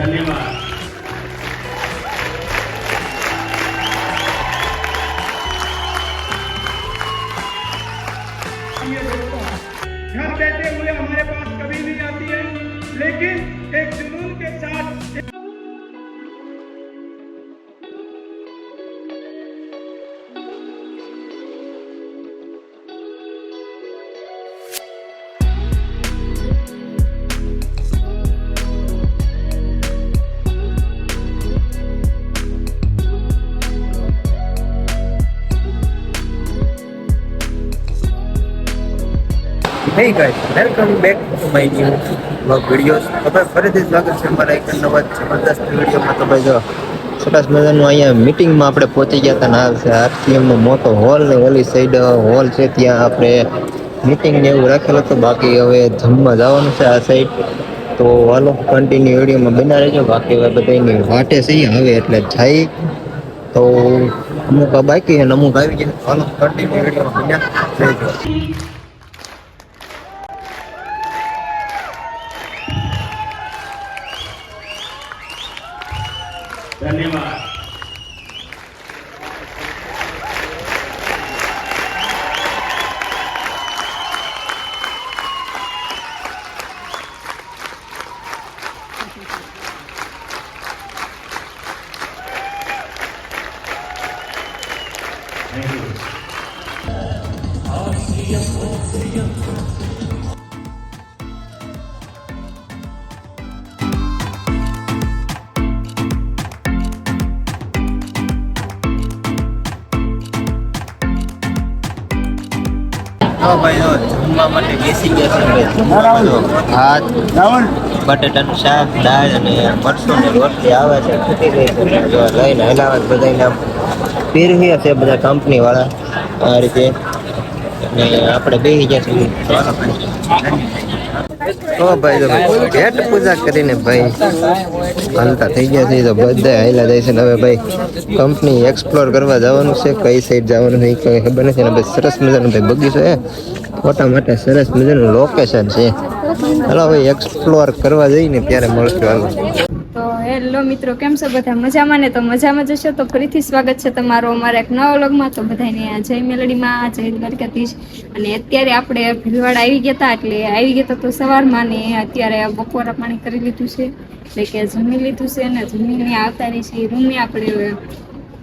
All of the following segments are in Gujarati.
धन्यवाद। घर बैठे हुए हमारे पास कभी नहीं आती है, लेकिन एक जुनून के साथ Hey guys, welcome back to my new vlog videos. તો ભાઈ ફરીથી સ્વાગત છે અમારા એક નવા જબરદસ્ત વિડીયોમાં. તો ભાઈ જો સરસ મજાનું અહીંયા મીટિંગમાં આપણે પહોંચી ગયા હતા. ના છે આરસીએમનો મોટો હોલ ને ઓલી સાઈડ હોલ છે, ત્યાં આપણે મીટિંગ ને એવું રાખેલું હતું. બાકી હવે જમવા જવાનું છે આ સાઈડ. તો હાલો કન્ટિન્યુ વિડીયોમાં બના રહેજો. બાકી હવે બધાની વાટે છે આવે એટલે જાય. તો અમુક બાકી અને અમુક આવી ગયા. હાલો કન્ટિન્યુ વિડીયોમાં બન્યા રહેજો. धन्यवाद। ભાઈ જમવા માટે બેસી ગયા છે. ભાત, બટેટાનું શાક, દાળ અને મરસોની રોટલી આવે છે. ખૂટી ગઈ છે જો લઈને હલાવે બધાને આમ પીરવ્યા છે બધા કંપની વાળા આ રીતે. અને આપણે બેસી ગયા છીએ. તો ભાઈ તો પેટ પૂજા કરીને ભાઈ હાલતા થઈ ગયા છે. તો બધા હાલ્યા જાય છે. હવે ભાઈ કંપની એક્સપ્લોર કરવા જવાનું છે. કઈ સાઈડ જવાનું છે કઈ ખબર નથી. અને ભાઈ સરસ મજાનો ભાઈ બગીચો છે, ફોટા માટે સરસ મજાનું લોકેશન છે. હાલો ભાઈ એક્સપ્લોર કરવા જઈને ત્યારે મળશું. હાલો તો હેલો મિત્રો, કેમ છો બધા? મજામાં ને? તો મજામાં જશો તો ફરીથી સ્વાગત છે તમારો અમારા એક નવા વ્લોગમાં. તો બધાને જય મેલડીમાં, જય દ્વારકાધીશ. અને અત્યારે આપણે ભીલવાડા આવી ગયા હતા, એટલે આવી ગયા હતા તો સવારમાં. ને અત્યારે બપોરા પાણી કરી લીધું છે, એટલે કે જમી લીધું છે. ને જમીને આવતા રહી છે રૂમે. આપણે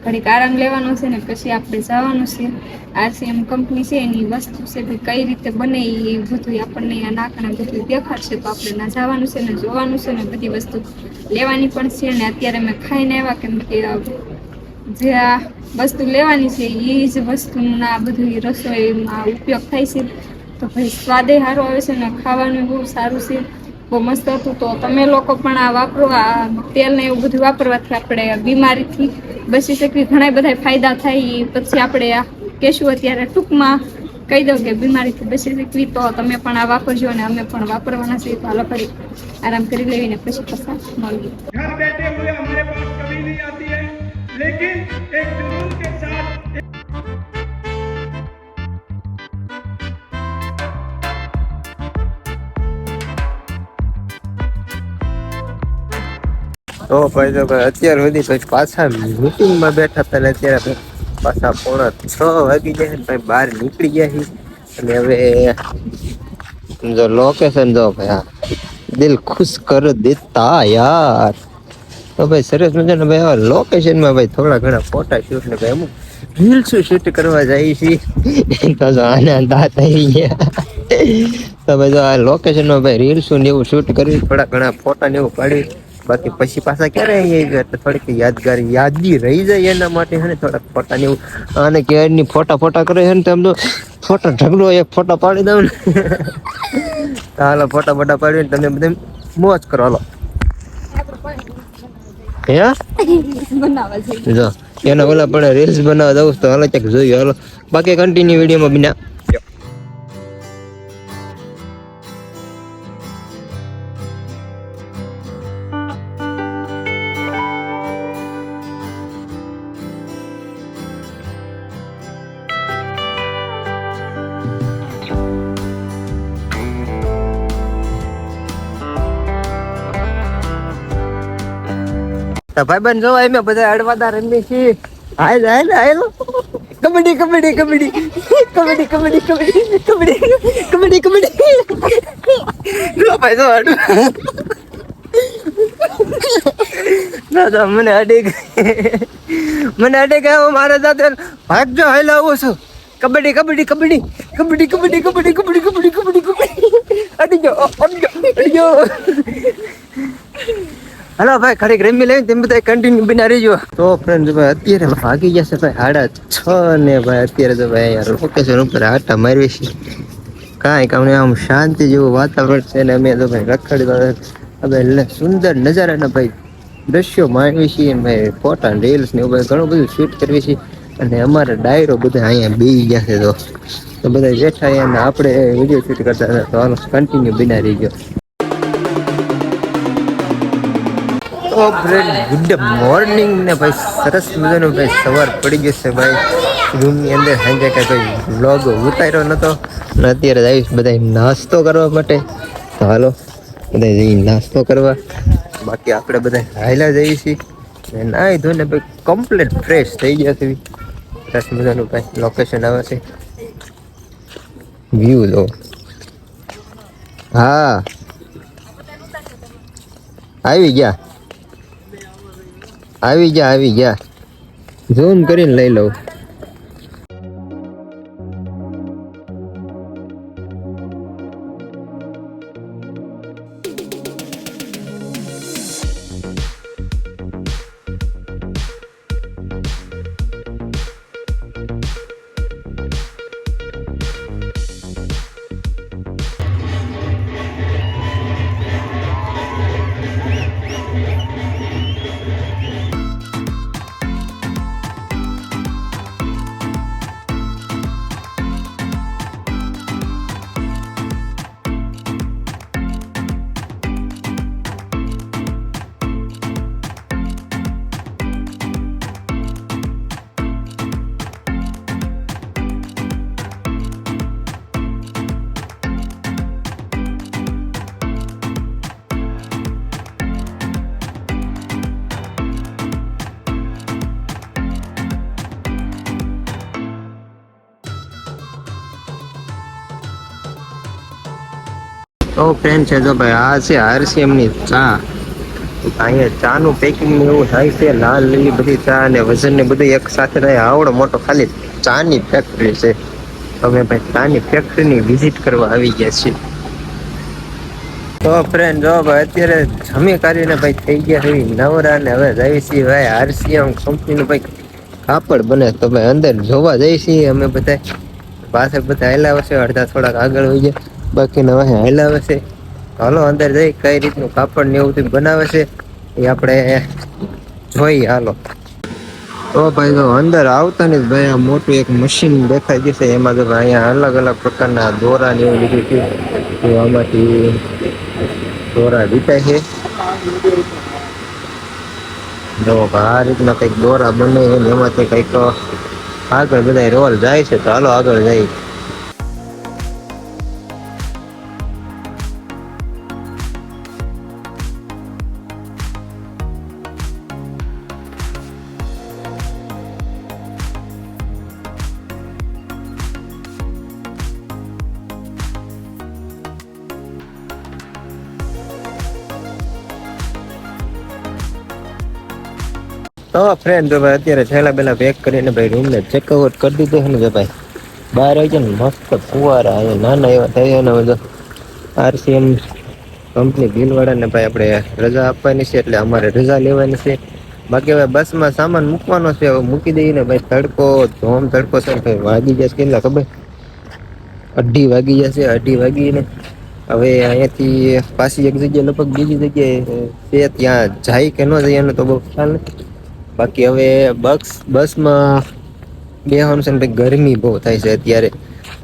ઘડીક આરામ લેવાનો છે ને પછી આપણે જવાનું છે. આરસીએમ કંપની છે એની વસ્તુ છે ભાઈ કઈ રીતે બને એ બધું આપણને નાકને બધું દેખાડશે. તો આપણે ના જવાનું છે ને જોવાનું છે ને બધી વસ્તુ લેવાની પણ છે. અને અત્યારે મેં ખાઈને આવ્યા, કેમ કે જે આ વસ્તુ લેવાની છે એ જ વસ્તુના બધું રસોઈમાં ઉપયોગ થાય છે. તો ભાઈ સ્વાદે સારો આવે છે ને ખાવાનું બહુ સારું છે, બહુ મસ્ત હતું. તો તમે લોકો પણ આ વાપરો. આ તેલ ને એવું બધું વાપરવાથી આપણે બીમારીથી બચી શકવી, ઘણા બધા ફાયદા થાય. પછી આપણે આ કહેશું અત્યારે ટૂંકમાં કહી દઉં કે બીમારીથી બચી શકવી. તો તમે પણ આ વાપરજો અને અમે પણ વાપરવાના છીએ. તો હાલો ફરી આરામ કરી લેવીને પછી પાછા મળીએ. घर बैठे हुए हमारे पास कभी नहीं आती है, लेकिन एक जुनून के साथ તો ભાઈ તો ભાઈ અત્યાર સુધી પછી પાછા મીટિંગમાં બેઠા હતા ને અત્યારે પાછા 6:45 વાગી જાય. ભાઈ બહાર નીકળી ગયા છે. અને હવે જો લોકેશન જો ભાઈ હા દિલ ખુશ કર દેતા યાર. તો ભાઈ સરસ મજાના ભાઈ આવા લોકેશનમાં ભાઈ થોડા ઘણા ફોટા શૂટ ને ભાઈ અમુક રીલ્સ શૂટ કરવા જાય છે. તો જો આના દાંત આવી ગયા. તો ભાઈ જો આ લોકેશનમાં ભાઈ રીલ્સ ને એવું શૂટ કરવી, થોડા ઘણા ફોટા ને એવું પાડવી. બાકી પછી પાછા ક્યારે આવી ગયા એટલે થોડીક યાદગી રહી જાય એના માટે છે ને થોડાક ફોટા ને એવું. અને ક્યારની ફોટા કરે છે ને તો એમ તો ફોટો ઢગલો એક ફોટો પાડી દઉં ને. હાલો ફોટા પાડીને તમે બધા મોજ કરો. હાલો હે જો એના ઓલા પણ રીલ્સ બનાવવા દઉં તો હાલો ક્યાંક જોયું. હાલો બાકી કન્ટિન્યુ વિડીયોમાં બિના. તો ભાઈબંધ જો એમે બધા અડવાદા રમી છે. હાલ હાલ હાલ કબડ્ડી કબડ્ડી કબડ્ડી કબડ્ડી કબડ્ડી કબડ્ડી કબડ્ડી કબડ્ડી જો ભાઈ જો અડ ના મને અડી ગયો મારા દાદા ભાગજો હાલ આવો છો કબડ્ડી કબડ્ડી કબડ્ડી કબડ્ડી કબડ્ડી કબડ્ડી કબડ્ડી કબડ્ડી કબડ્ડી કબડ્ડી અડી ગયો હલો ભાઈ ખડીક રમી લઈને તમે બધા કન્ટિન્યુ બના રહીજો. તો ફ્રેન્ડ ભાઈ અત્યારે ભાગી ગયા છે ભાઈ 6:30 ને ભાઈ અત્યારે તો ભાઈ યાર લોકેશન ઉપર આટા મારવી છે. કાંઈ કામ નહીં, આમ શાંતિ જેવું વાતાવરણ છે ને અમે તો ભાઈ રખડવા હવે એટલે સુંદર નજારાના ભાઈ દ્રશ્યો માણવી છીએ ભાઈ. ફોટા રીલ્સ ને એવું ભાઈ ઘણું બધું શૂટ કરવી છે અને અમારા ડાયરો બધા અહીંયા બેસી ગયા છે. તો બધા બેઠા અહીંયા આપણે વિડીયો શૂટ કરતા હતા. તો હાલો કન્ટિન્યુ બના રહીજો. તો ફ્રેન્ડ ગુડ મોર્નિંગ ને ભાઈ સરસ મજાનો ભાઈ સવાર પડી ગયો છે ભાઈ. રૂમની અંદર સાંજે કાંઈ ભાઈ વ્લોગ ઉતાર્યો નહોતો અને અત્યારે આવીશ બધા નાસ્તો કરવા માટે. તો હાલો બધા જઈ નાસ્તો કરવા. બાકી આપણે બધા હાયલા જઈએ છીએ નાહી ધોઈને ભાઈ કમ્પ્લીટ ફ્રેશ થઈ ગયા છે. સરસ મજાનું ભાઈ લોકેશન આવે છે, વ્યૂ લો. હા આવી ગયા ઝૂમ કરીને લઈ લઉં. તો ફ્રેન્ડ છે જો ભાઈ આ છે RCM ની ચા. અહીંયા ચાનું પેકિંગ ને એવું થાય છે. લાલ લીલી બધી ચા અને વજન ને બધું એક સાથે થાય. આવડો મોટો ખાલી ચાની ફેક્ટરી છે. અમે ભાઈ ચાની ફેક્ટરીની વિઝિટ કરવા આવી ગયા છીએ. તો ફ્રેન્ડ જો ભાઈ અત્યારે જમી કરીને ભાઈ થઈ ગયા છે નવરા ને હવે જઈએ છીએ ભાઈ RCM કંપનીનું ભાઈ કાપડ બને. તો ભાઈ અંદર જોવા જઈએ છીએ અમે બધા. પાછળ બધા હાલ્યા છે, અડધા થોડાક આગળ હોય ગયા, બાકીના વાહે હાલ્યા છે. હાલો અંદર જઈ કઈ રીતનું કાપડ ને એવું બનાવે છે એ આપણે જોઈએ. હાલો તો ભાઈ તો અંદર આવતા ને ભાઈ આ મોટું એક મશીન દેખાઈ જશે. એમાં તો અહીંયા અલગ અલગ પ્રકારના દોરા ને એવું લીધું છે. તો આમાંથી દોરા વીટાય છે. જો આ રીતના કંઈક દોરા બને એમાંથી કંઈક આગળ બધા રોલ જાય છે. તો હાલો આગળ જાય. તો ફ્રેન્ડ જો ભાઈ અત્યારે થેલા બેલા પેક કરીને ભાઈ રૂમને ચેકઆઉટ કરી દીધો છે ને જો ભાઈ બહાર આવી જાય ને મસ્ત ફુવારા અહીંયા નાના એવા થઈ ને બધો. RCM કંપની ભીલવાડાને ભાઈ આપણે રજા આપવાની છે એટલે અમારે રજા લેવાની છે. બાકી હવે બસમાં સામાન મૂકવાનો છે, હવે મૂકી દઈએ ને ભાઈ. તડકો છે ભાઈ વાગી જશે કેટલા ખબર 2:30 વાગી જશે. 2:30 વાગીને હવે અહીંયાથી પાછી એક જગ્યાએ લગભગ બીજી જગ્યાએ છે ત્યાં જાય કે ન જાય એનો તો બહુ ખ્યાલ નથી. બાકી હવે બસમાં બેહવાનું છે ને ભાઈ ગરમી બહુ થાય છે અત્યારે.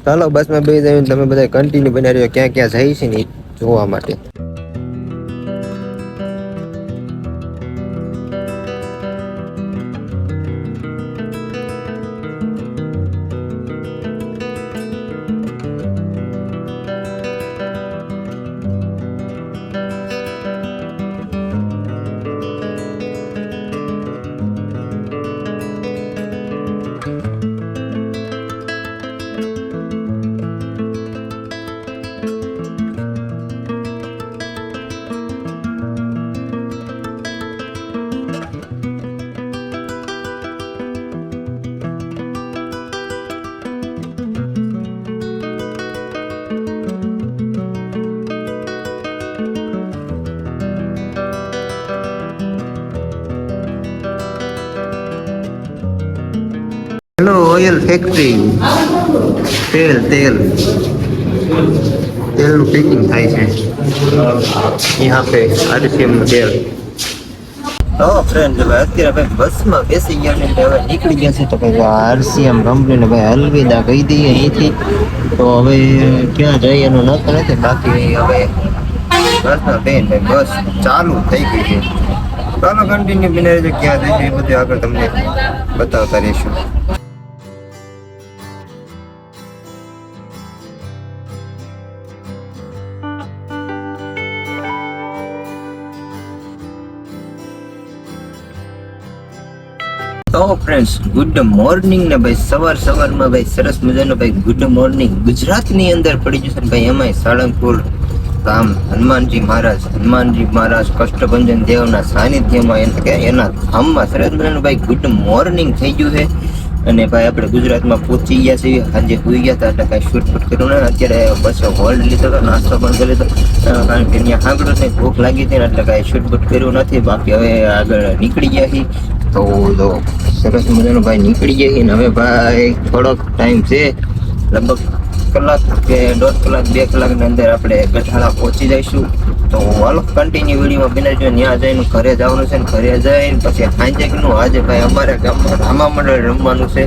ચાલો બસમાં બેસી જઈને તમે બધા કન્ટિન્યુ બના રહ્યો ક્યાં ક્યાં જાય છે ને જોવા માટે. ઓઇલ ફેક્ટરી તેલનું પેકિંગ થાય છે यहाँ पे RCM નું તેલ તો ફ્રેન્ડ હવે અત્યારે ભાઈ બસમાં બેસી ગયા ને હવે નીકળી ગયા છે તો ભાઈ RCM કંપનીને ભાઈ અલવિદા કહી દઈએ અહીંથી તો હવે ક્યાં જઈએ એનું નક્કી નથી બાકી હવે બસમાં બેન ભાઈ બસ ચાલુ થઈ ગઈ છે ચાલો કન્ટિન્યુ બિના રહેજો ક્યાં જઈશું એ બધું આગળ તમને બતાવતા રહીશું તો ફ્રેન્ડ્સ ગુડ મોર્નિંગ ને ભાઈ સવારમાં ભાઈ સરસ મજાનો ભાઈ ગુડ મોર્નિંગ ગુજરાતની અંદર પડી જશે ભાઈ એમાંય સાળંગપુર ગામ હનુમાનજી મહારાજ કષ્ટભંજન દેવના સાનિધ્યમાં એના ધામમાં સરસ મજાનું ભાઈ ગુડ મોર્નિંગ થઈ ગયું છે અને ભાઈ આપણે ગુજરાતમાં પહોંચી ગયા છીએ સાંજે સુઈ ગયા હતા એટલે કાંઈ શૂટ કર્યું ને અત્યારે બસ હોલ્ડ લીધો હતો નાસ્તો પણ કરી લીધો કારણ કે ત્યાં સાંભળ્યું ને ભૂખ લાગી હતી ને એટલે કાંઈ શૂટ કર્યું નથી બાકી હવે આગળ નીકળી ગયા છીએ તો સરસ મજાનો ભાઈ નીકળી ગયા છીએ ને હવે ભાઈ થોડોક ટાઈમ છે લગભગ કલાક કે 1.5 કલાક 2 કલાકની અંદર આપણે ગઢાળા પહોંચી જઈશું તો હાલો કન્ટિન્યુ વિડીયોમાં બનાવજો ત્યાં જઈને ઘરે જવાનું છે ને ઘરે જઈને પછી સાંજેનું આજે ભાઈ અમારા ગામમાં રામા મંડળ રમવાનું છે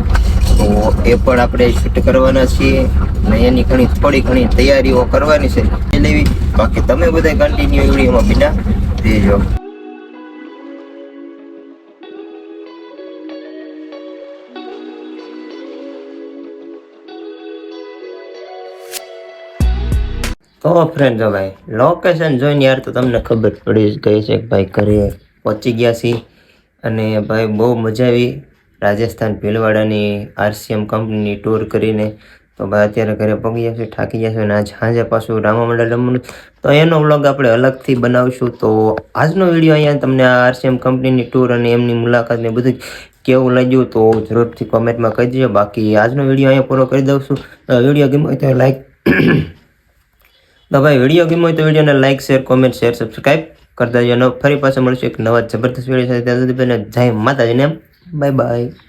તો એ પણ આપણે શૂટ કરવાના છીએ અને એની થોડી ઘણી તૈયારીઓ કરવાની છે એ લેવી બાકી તમે બધા કન્ટિન્યુ વિડીયોમાં બના દેજો તો ફ્રેન્ડ જો ભાઈ લોકેશન જોઈને યાર તો તમને ખબર પડી જ ગઈ છે કે ભાઈ ઘરે પહોંચી ગયા છીએ અને ભાઈ બહુ મજા આવી રાજસ્થાન ભીલવાડાની RCM કંપનીની ટૂર કરીને તો ભાઈ અત્યારે ઘરે પગી ગયા છે થાકી ગયા છે અને આજ સાંજે પાછું રામા મંડળ રમવાનું તો એનો વ્લોગ આપણે અલગથી બનાવશું તો આજનો વિડીયો અહીંયા તમને આ RCM કંપનીની ટૂર અને એમની મુલાકાત ને બધું કેવું લાગ્યું તો જરૂરથી કોમેન્ટમાં કહી દેજો બાકી આજનો વિડીયો અહીંયા પૂરો કરી દઉં છું વિડીયો ગમ્યો હોય તો લાઈક તો ભાઈ વિડીયો ગમ્યો હોય તો વિડીયોને like share comment share subscribe કરતા જજો ફરી પાછા મળશું એક નવા જબરદસ્ત વિડીયો સાથે ત્યાં સુધી જય માતાજીને બાય બાય